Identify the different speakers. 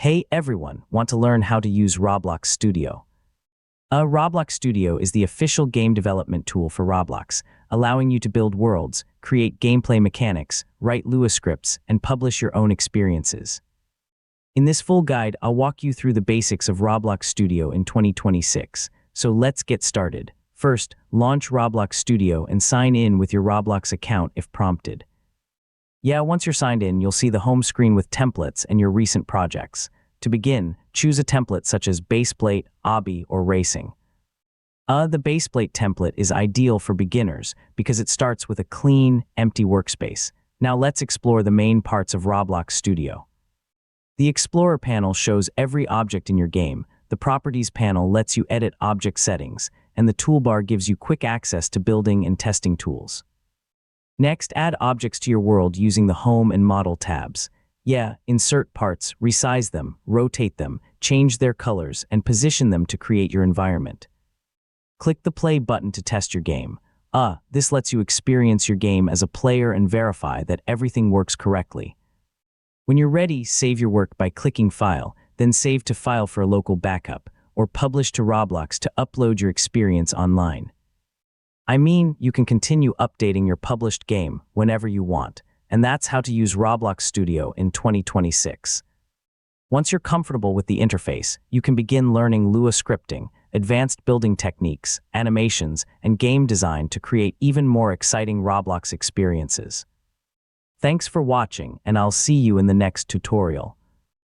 Speaker 1: Hey everyone, want to learn how to use Roblox Studio? Roblox Studio is the official game development tool for Roblox, allowing you to build worlds, create gameplay mechanics, write Lua scripts, and publish your own experiences. In this full guide, I'll walk you through the basics of Roblox Studio in 2026, so let's get started. First, launch Roblox Studio and sign in with your Roblox account if prompted. Once you're signed in, you'll see the home screen with templates and your recent projects. To begin, choose a template such as baseplate, obby, or racing. The baseplate template is ideal for beginners because it starts with a clean, empty workspace. Now let's explore the main parts of Roblox Studio. The Explorer panel shows every object in your game, the Properties panel lets you edit object settings, and the toolbar gives you quick access to building and testing tools. Next, add objects to your world using the Home and Model tabs. Insert parts, resize them, rotate them, change their colors, and position them to create your environment. Click the Play button to test your game. This lets you experience your game as a player and verify that everything works correctly. When you're ready, save your work by clicking File, then Save to File for a local backup, or Publish to Roblox to upload your experience online. You can continue updating your published game whenever you want, and that's how to use Roblox Studio in 2026. Once you're comfortable with the interface, you can begin learning Lua scripting, advanced building techniques, animations, and game design to create even more exciting Roblox experiences. Thanks for watching, and I'll see you in the next tutorial.